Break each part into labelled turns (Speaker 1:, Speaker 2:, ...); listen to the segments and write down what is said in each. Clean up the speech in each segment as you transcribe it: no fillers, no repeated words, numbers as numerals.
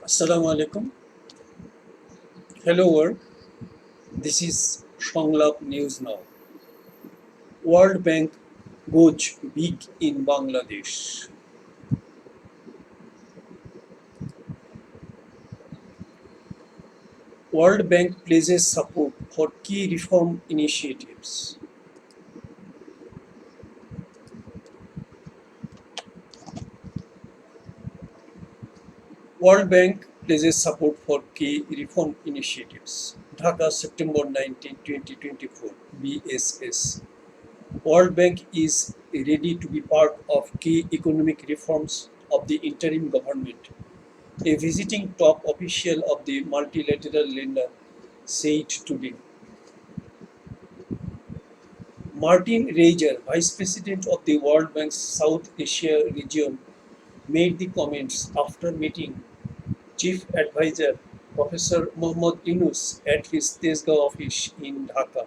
Speaker 1: Assalamu alaikum. Hello world. This is Songlap News Now. World Bank goes big in Bangladesh. World Bank pledges support for key reform initiatives. World Bank pledges support for key reform initiatives. Dhaka, September 19, 2024. BSS. World Bank is ready to be part of key economic reforms of the interim government. A visiting top official of the multilateral lender said today. Martin Reijer, Vice President of the World Bank's South Asia region, made the comments after meeting Chief Advisor Professor Mohammad Yunus at his Tejgaon office in Dhaka.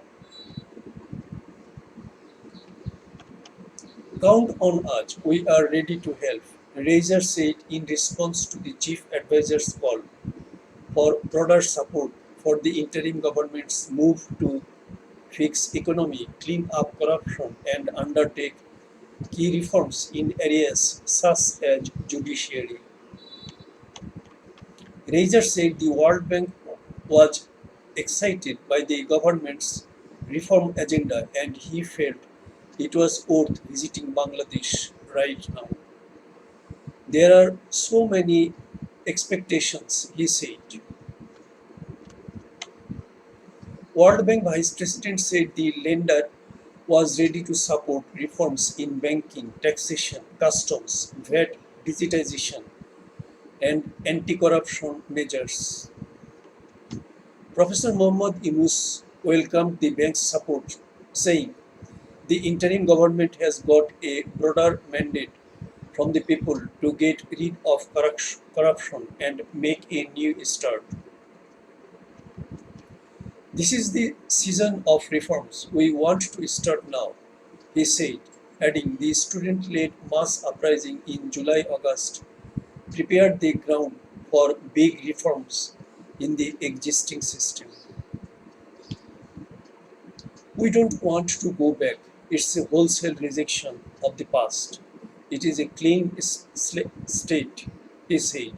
Speaker 1: Count on us, we are ready to help, Reijer said in response to the Chief Advisor's call for broader support for the interim government's move to fix economy, clean up corruption, and undertake key reforms in areas such as judiciary. Reiser said the World Bank was excited by the government's reform agenda and he felt it was worth visiting Bangladesh right now. There are so many expectations, he said. World Bank Vice President said the lender was ready to support reforms in banking, taxation, customs, VAT, digitization, and anti-corruption measures. Professor Mohammad Yunus welcomed the bank's support, saying the interim government has got a broader mandate from the people to get rid of corruption and make a new start. This is the season of reforms. We want to start now, he said, adding the student-led mass uprising in July-August prepared the ground for big reforms in the existing system. We don't want to go back. It's a wholesale rejection of the past. It is a clean state, he said.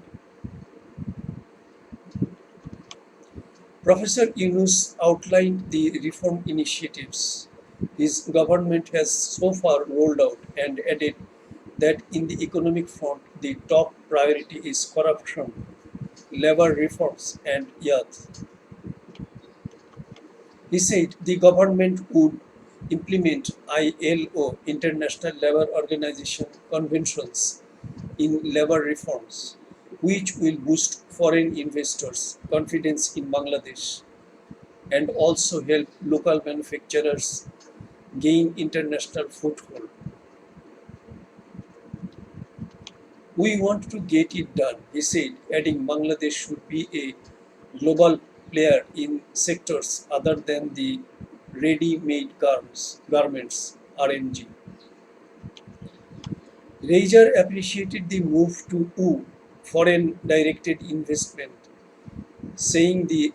Speaker 1: Professor Yunus outlined the reform initiatives his government has so far rolled out and added that in the economic front, the top priority is corruption, labor reforms, and youth. He said the government would implement ILO, International Labour Organization conventions in labor reforms, which will boost foreign investors' confidence in Bangladesh and also help local manufacturers gain international foothold. We want to get it done, he said, adding Bangladesh should be a global player in sectors other than the ready-made garments (RMG). Reijer appreciated the move to foreign directed investment, saying the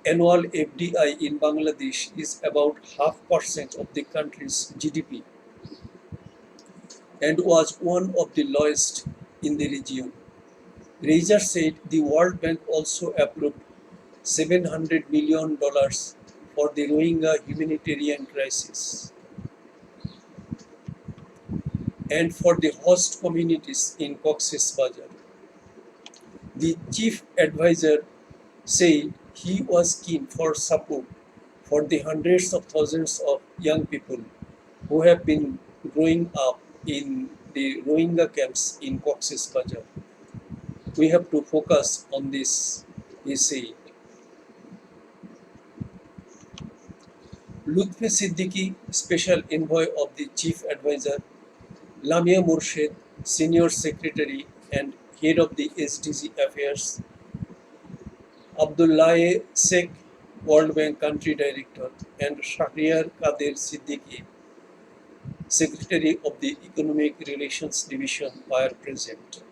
Speaker 1: annual FDI in Bangladesh is about 0.5% of the country's GDP and was one of the lowest in the region. Reiser said the World Bank also approved $700 million for the Rohingya humanitarian crisis and for the host communities in Cox's Bazar. The chief advisor said he was keen for support for the hundreds of thousands of young people who have been growing up in the Rohingya camps in Cox's Bazar. We have to focus on this, he said. Lutfi Siddiqui, Special Envoy of the Chief Advisor, Lamia Murshid, Senior Secretary and Head of the SDG Affairs, Abdullahi Sheikh, World Bank Country Director, and Shahriar Kader Siddiqui, Secretary of the Economic Relations Division, were present.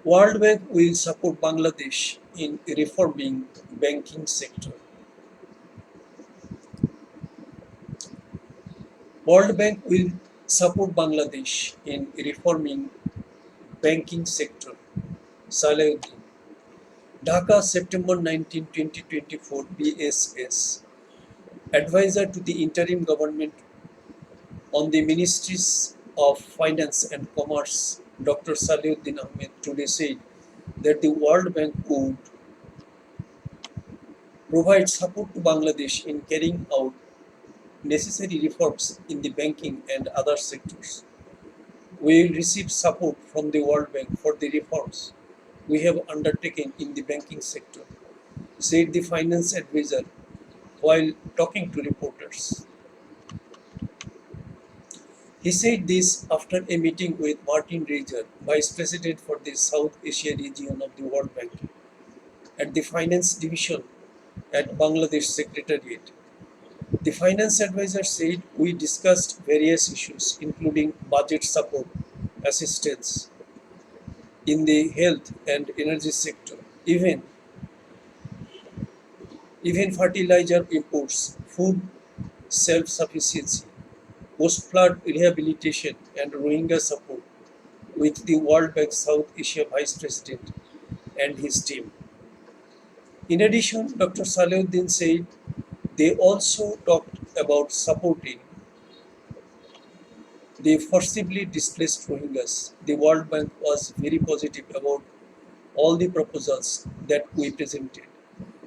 Speaker 1: World Bank will support Bangladesh in reforming banking sector. World Bank will support Bangladesh in reforming banking sector. Salahuddin. Dhaka, September 19, 2024, BSS. Advisor to the Interim Government on the Ministries of Finance and Commerce, Dr. Salahuddin Ahmed, today said that the World Bank would provide support to Bangladesh in carrying out necessary reforms in the banking and other sectors. We will receive support from the World Bank for the reforms we have undertaken in the banking sector, said the finance advisor while talking to reporters. He said this after a meeting with Martin Reiser, Vice President for the South Asia region of the World Bank, at the Finance Division at Bangladesh Secretariat. The finance advisor said we discussed various issues, including budget support, assistance in the health and energy sector, even fertilizer imports, food self-sufficiency, post-flood rehabilitation, and Rohingya support with the World Bank South Asia Vice President and his team. In addition, Dr. Salahuddin said they also talked about supporting the forcibly displaced Rohingyas. The World Bank was very positive about all the proposals that we presented,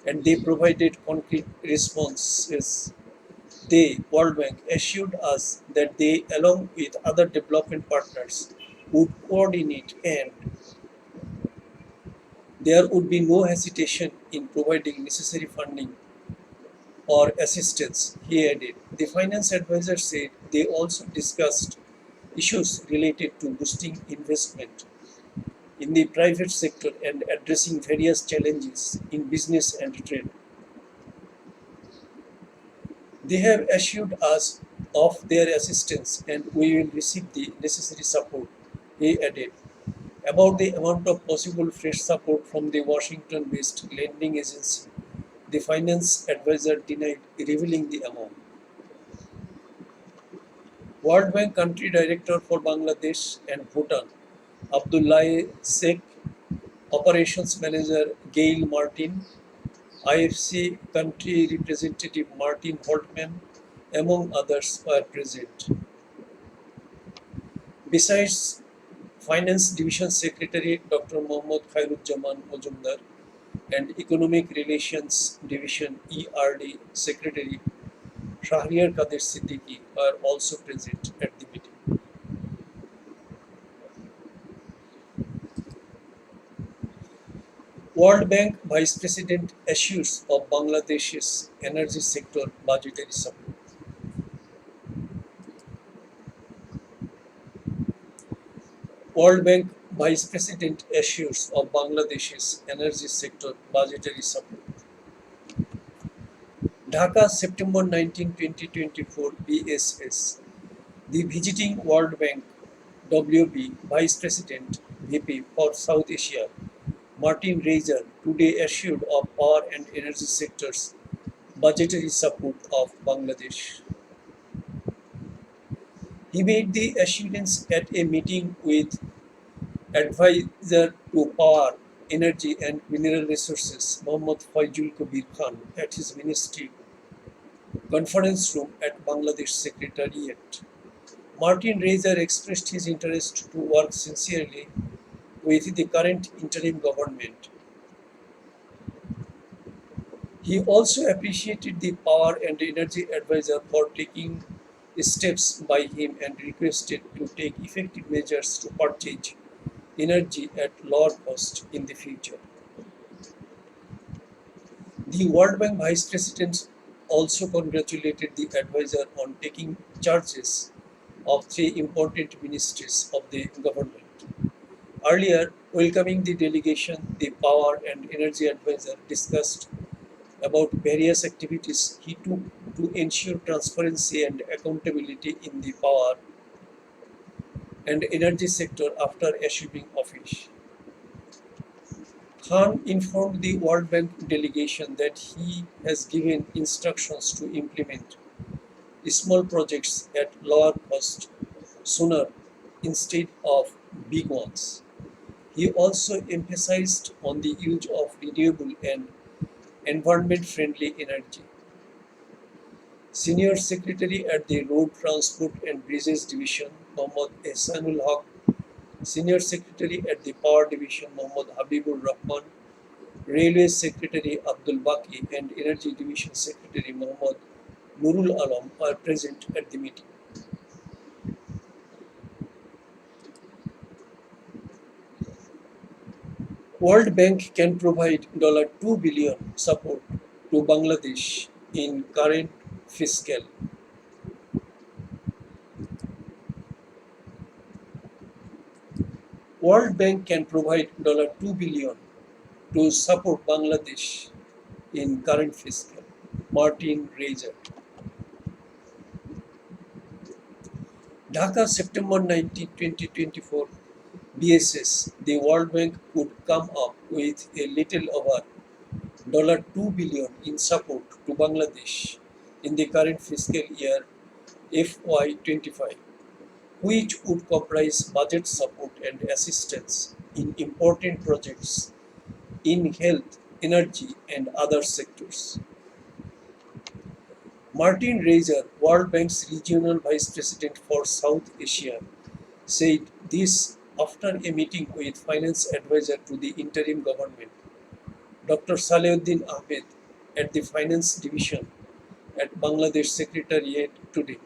Speaker 1: and they provided concrete responses. The World Bank assured us that they, along with other development partners, would coordinate and there would be no hesitation in providing necessary funding or assistance, he added. The finance advisor said they also discussed issues related to boosting investment in the private sector and addressing various challenges in business and trade. They have assured us of their assistance and we will receive the necessary support, he added. About the amount of possible fresh support from the Washington based lending agency, the finance advisor denied revealing the amount. World Bank Country Director for Bangladesh and Bhutan, Abdullah Sheikh, Operations Manager Gail Martin, IFC Country Representative Martin Holtman, among others, were present. Besides, Finance Division Secretary Dr. Mohammad Khairuজ্জামান Majumdar and Economic Relations Division ERD Secretary Shahriar Kader Siddiqui are also present at the meeting. World Bank Vice President assures of Bangladesh's energy sector budgetary support. World Bank Vice President assures of Bangladesh's energy sector budgetary support. Dhaka, September 19, 2024, BSS. The visiting World Bank WB Vice President VP for South Asia, Martin Reiser, today assured of power and energy sectors budgetary support of Bangladesh. He made the assurance at a meeting with Advisor to Power, Energy and Mineral Resources, Mohammad Faizul Kabir Khan, at his ministry conference room at Bangladesh Secretariat. Martin Reiser expressed his interest to work sincerely with the current interim government. He also appreciated the power and energy advisor for taking steps by him and requested to take effective measures to purchase energy at lower cost in the future. The World Bank Vice President also congratulated the advisor on taking charges of three important ministries of the government. Earlier, welcoming the delegation, the Power and Energy Advisor discussed about various activities he took to ensure transparency and accountability in the power and energy sector after assuming office. Khan informed the World Bank delegation that he has given instructions to implement small projects at lower cost sooner instead of big ones. He also emphasized on the use of renewable and environment-friendly energy. Senior Secretary at the Road Transport and Bridges Division, Mohammad Ehsanul Haq, Senior Secretary at the Power Division, Mohammad Habibur Rahman, Railway Secretary Abdul Baki, and Energy Division Secretary Mohammad Nurul Alam are present at the meeting. World Bank can provide $2 billion support to Bangladesh in current fiscal. World Bank can provide $2 billion to support Bangladesh in current fiscal. Martin Reiser. Dhaka, September 19, 2024. BSS. The World Bank could come up with a little over $2 billion in support to Bangladesh in the current fiscal year FY25, which would comprise budget support and assistance in important projects in health, energy, and other sectors. Martin Reiser, World Bank's Regional Vice President for South Asia, said this after a meeting with finance advisor to the interim government, Dr. Saleuddin Ahmed, at the Finance Division at Bangladesh Secretariat today.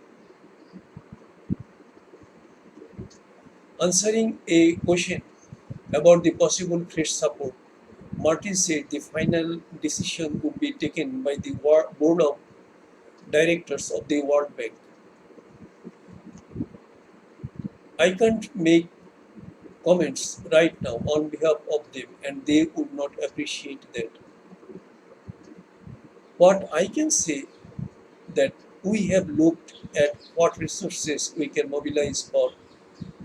Speaker 1: Answering a question about the possible fresh support, Martin said the final decision would be taken by the board of directors of the World Bank. I can't make comments right now on behalf of them, and they would not appreciate that. What I can say that we have looked at what resources we can mobilize for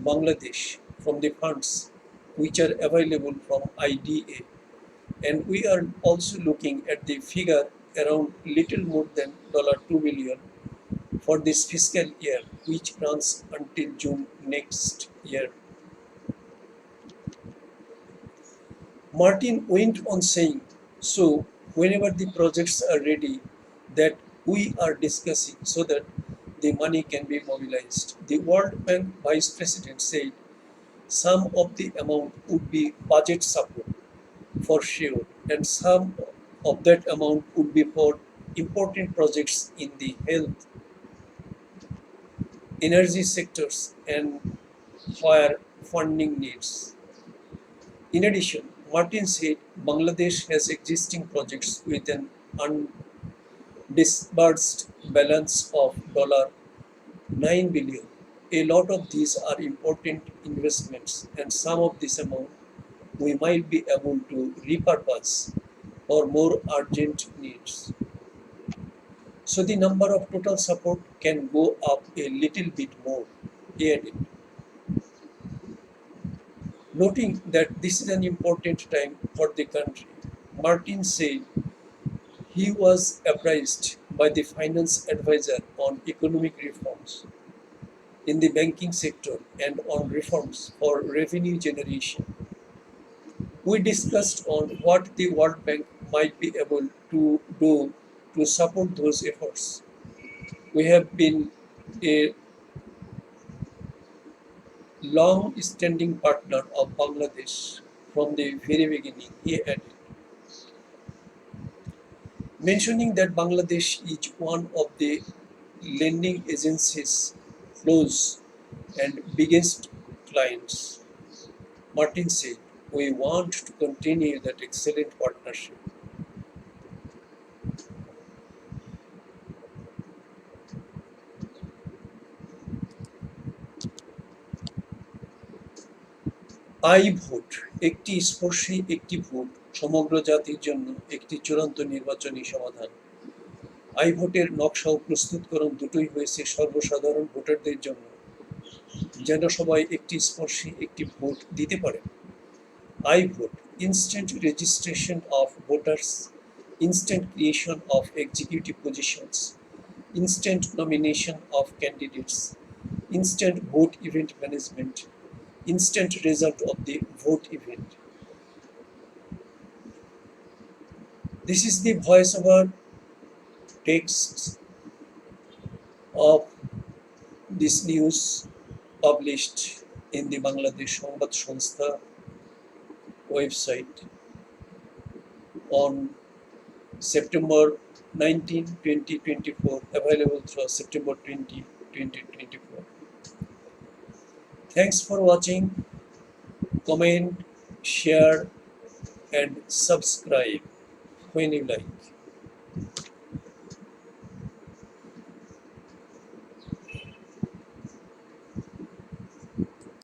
Speaker 1: Bangladesh from the funds which are available from IDA, and we are also looking at the figure around little more than $2 billion for this fiscal year, which runs until June next year. Martin went on saying, so whenever the projects are ready that we are discussing so that the money can be mobilized. The World Bank Vice President said some of the amount would be budget support for sure, and some of that amount would be for important projects in the health, energy sectors, and where funding needs. In addition, Martin said Bangladesh has existing projects with an undisbursed balance of $9 billion. A lot of these are important investments, and some of this amount we might be able to repurpose for more urgent needs. So the number of total support can go up a little bit more, he added. Noting that this is an important time for the country, Martin said he was apprised by the finance advisor on economic reforms in the banking sector and on reforms for revenue generation. We discussed on what the World Bank might be able to do to support those efforts. We have been a long-standing partner of Bangladesh from the very beginning, he added, mentioning that Bangladesh is one of the lending agencies' close and biggest clients. Martin said, we want to continue that excellent partnership. I vote একটি স্পর্শী একটি vote সমগ্র জাতির জন্য একটি চূড়ান্ত নির্বাচনী সমাধান। I ভোটের নকশা ও প্রস্তুতকরণ দুটোই হয়েছে সর্বসাধারণ ভোটারদের জন্য, যেন সবাই একটি স্পর্শী একটি ভোট দিতে পারে। I vote, instant registration of voters, instant creation of executive positions, instant nomination of candidates, instant vote event management, instant result of the vote event. This is the voiceover text of this news published in the Bangladesh সংবাদ সংস্থা website on September 19, 2024, available through September 20, 2024. Thanks for watching. Comment, share, and subscribe when you like.